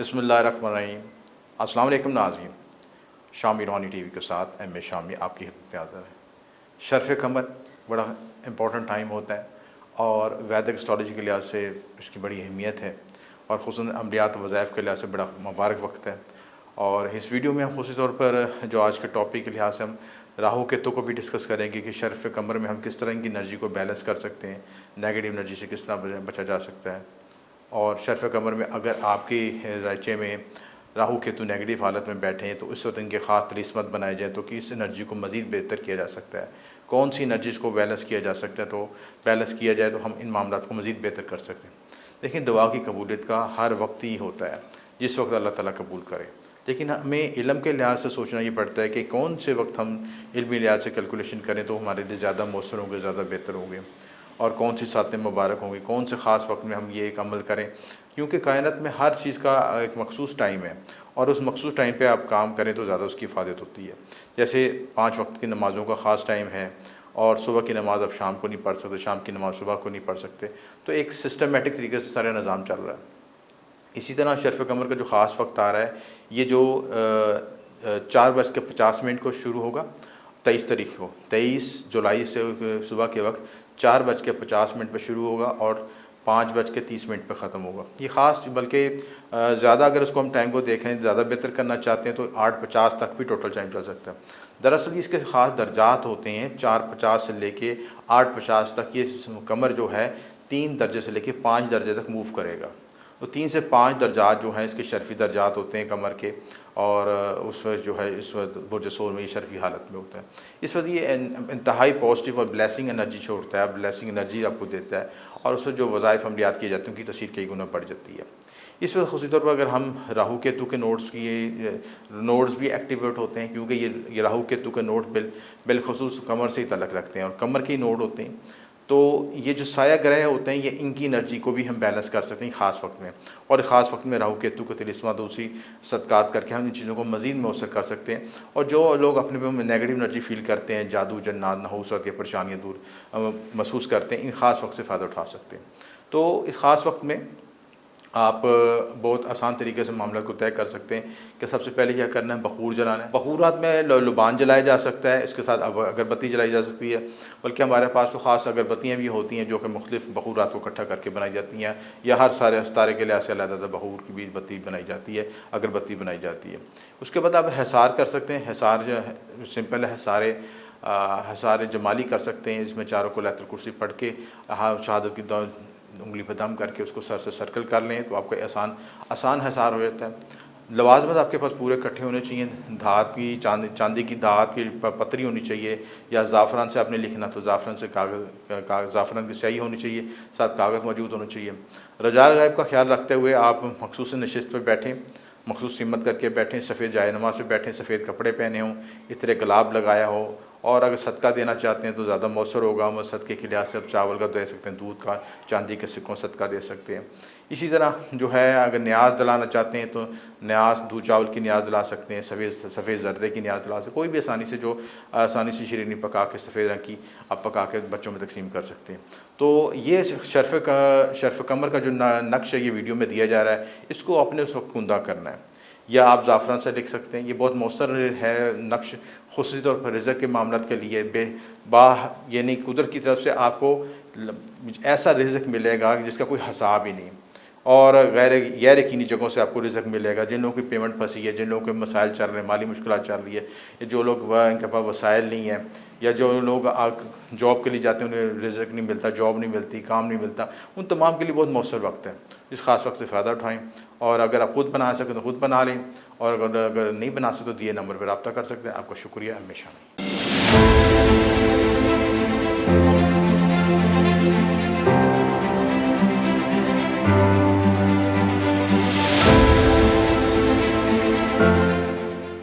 बिस्मिल्लाहिर्रहमानिर्रहीम। अस्सलाम वालेकुम नाज़रीन, शामी रूहानी टीवी के साथ एम ए शामी आपकी खिदमत में हाज़िर है। शर्फ़ कमर बड़ा इम्पोर्टेंट टाइम होता है और वैदिक एस्ट्रोलॉजी के लिहाज से इसकी बड़ी अहमियत है और ख़ुसूसन अमलियात वज़ाइफ के लिहाज से बड़ा मुबारक वक्त है। और इस वीडियो में हम ख़ुसूसी तौर पर जो आज के टॉपिक के लिहाज से हम राहु केतु को भी डिस्कस करेंगे कि शर्फ़ कमर में हम किस तरह की एनर्जी को बैलेंस कर सकते हैं, नेगेटिव एनर्जी से किस तरह बचा जा सकता है। और शर्फ़ कमर में अगर आपके रायचे में राहु केतु नेगेटिव हालत में बैठे हैं तो इस वक्त इनके ख़ास तलीस्मत बनाए जाए तो कि इस एनर्जी को मज़ीद बेहतर किया जा सकता है। कौन सी एनर्जीज़ को बैलेंस किया जा सकता है, तो बैलेंस किया जाए तो हम इन मामलों को मज़ीद बेहतर कर सकते हैं। लेकिन दुआ की कबूलियत का हर वक्त ही होता है जिस वक्त अल्लाह ताला कबूल करे, लेकिन हमें इल्म के लिहाज से सोचना ये पड़ता है कि कौन से वक्त हम इल्मी लिहाज से कैलकुलेशन करें तो हमारे लिए ज़्यादा मौसर होंगे, ज़्यादा बेहतर होंगे और कौन सी सातें मुबारक होंगी, कौन से ख़ास वक्त में हम ये एक अमल करें। क्योंकि कायनात में हर चीज़ का एक मखसूस टाइम है और उस मखसूस टाइम पे आप काम करें तो ज़्यादा उसकी इफ़ादत होती है। जैसे 5 वक्त की नमाज़ों का ख़ास टाइम है और सुबह की नमाज़ आप शाम को नहीं पढ़ सकते, शाम की नमाज़ सुबह को नहीं पढ़ सकते, तो एक सिस्टमेटिक तरीके से सारा निज़ाम चल रहा है। इसी तरह शर्फ़ कमर का जो ख़ास वक्त आ रहा है ये जो 4:50 को शुरू होगा 23 तारीख को, 23 जुलाई से सुबह के वक्त 4:50 पर शुरू होगा और 5:30 पर ख़त्म होगा। ये ख़ास बल्कि ज़्यादा अगर इसको हम टाइम को देखें, ज़्यादा बेहतर करना चाहते हैं तो 8:50 तक भी टोटल टाइम चल सकता है। दरअसल इसके ख़ास दर्जात होते हैं, 4:50 से लेके 8:50 तक ये कमर जो है 3 दर्जे से लेके 5 दर्जे तक मूव करेगा। तो 3 से 5 दर्जात जो हैं इसके शर्फ़ी दर्जात होते हैं कमर के, और उस वक्त जो है इस वक्त बुर्ज सोर में ये शर्फ़ी हालत में होता है। इस वक्त ये इंतहाई पॉजिटिव और ब्लेसिंग एनर्जी छोड़ता है, ब्लेसिंग एनर्जी आपको देता है और उससे जो वज़ाइफ अमलियात किए जाते हैं उनकी तसीर कई गुना बढ़ जाती है। इस वक्त ख़ुसूसी तौर पर अगर हम राहु केतु के नोड्स भी एक्टिवेट होते हैं, क्योंकि ये राहु केतु के नोड बिलखसूस कमर से ही तलक रखते हैं और कमर के ही नोड होते हैं। तो ये जो साया ग्रह होते हैं ये इनकी एनर्जी को भी हम बैलेंस कर सकते हैं ख़ास वक्त में, और ख़ास वक्त में राहु केतु को तिलिस्मा दूसरी सदकात करके हम इन चीज़ों को मज़ीद मौसर कर सकते हैं। और जो लोग अपने में नेगेटिव एनर्जी फ़ील करते हैं, जादू जन्नात नहूसत या परेशानियाँ दूर महसूस करते हैं, इन ख़ास वक्त से फ़ायदा उठा सकते हैं। तो इस ख़ास वक्त में आप बहुत आसान तरीके से मामला को तय कर सकते हैं कि सबसे पहले क्या करना है, बखूर जलाना है। बखूरात में लुबान जलाया जा सकता है, इसके साथ अब अगरबत्ती जलाई जा सकती है, बल्कि हमारे पास तो ख़ास अगरबत्तियाँ भी होती हैं जो कि मुख्तलिफ बखूरात को इकट्ठा करके बनाई जाती हैं, या हर सारे सितारे के लिहाज से अलग बखूर की भी बत्ती बनाई जाती है, अगरबत्ती बनाई जाती है। उसके बाद आप हिसार कर सकते हैं। हिसार जो है सिंपल है, हिसार जमाली कर सकते हैं। इसमें चारों को आयतुल कुर्सी पढ़ के शहादत की उंगली पर दम करके उसको सर से सर्कल कर लें तो आपको आसान हिसार हो जाता है। लवाजमत आपके पास पूरे इकट्ठे होने चाहिए। धात की चांदी की धात की पतरी होनी चाहिए, या ज़ाफ़रान से आपने लिखना तो ज़ाफ़रान से ज़ाफ़रान की स्याही होनी चाहिए, साथ कागज़ मौजूद होना चाहिए। रजाल गायब का ख्याल रखते हुए आप मखसूस नशिस्त पर बैठें, मखसूस हिम्मत करके बैठें, सफ़ेद जायनमा से बैठें, सफ़ेद कपड़े पहने हों, इतने गुलाब लगाया हो, और अगर सदका देना चाहते हैं तो ज़्यादा मौसर होगा। हम सदक़े के लिहाज से आप चावल का दे सकते हैं, दूध का, चांदी के सिक्कों सदका दे सकते हैं। इसी तरह जो है अगर न्याज दिलाना चाहते हैं तो न्याज दूध चावल की न्याज दिला सकते हैं, सफ़ेद ज़र्दे की न्याज दिला सकते हैं। कोई भी आसानी से शीरीनी पका के सफ़ेद रंग की आप पका के बच्चों में तकसीम कर सकते हैं। तो ये शर्फ़ कमर का जो नक्श है ये वीडियो में दिया जा रहा है, इसको अपने उस वक्त कुंदा करना है, या आप ज़ाफ़रान से लिख सकते हैं। ये बहुत मौसर है नक्श, ख़ुसूसी तौर पर रिज़्क़ के मामलात के लिए यानी कुदरत की तरफ से आपको ऐसा रिज़्क़ मिलेगा जिसका कोई हिसाब ही नहीं, और गैर यकीनी जगहों से आपको रिज़्क़ मिलेगा। जिन लोगों की पेमेंट फंसी है, जिन लोगों के मसाइल चल रहे हैं, माली मुश्किलात चल रही है, जो लोग इनके पास वसाइल नहीं है, या जो लोग जॉब के लिए जाते हैं उन्हें रिज़्क़ नहीं मिलता, जॉब नहीं मिलती, काम नहीं मिलता, उन तमाम के लिए बहुत मौसर वक्त है। इस ख़ास वक्त से फ़ायदा उठाएँ, और अगर आप ख़ुद बना सकें तो ख़ुद बना लें, और अगर नहीं बना सकते तो दिए नंबर पर रब्ता कर सकते हैं। आपका शुक्रिया हमेशा।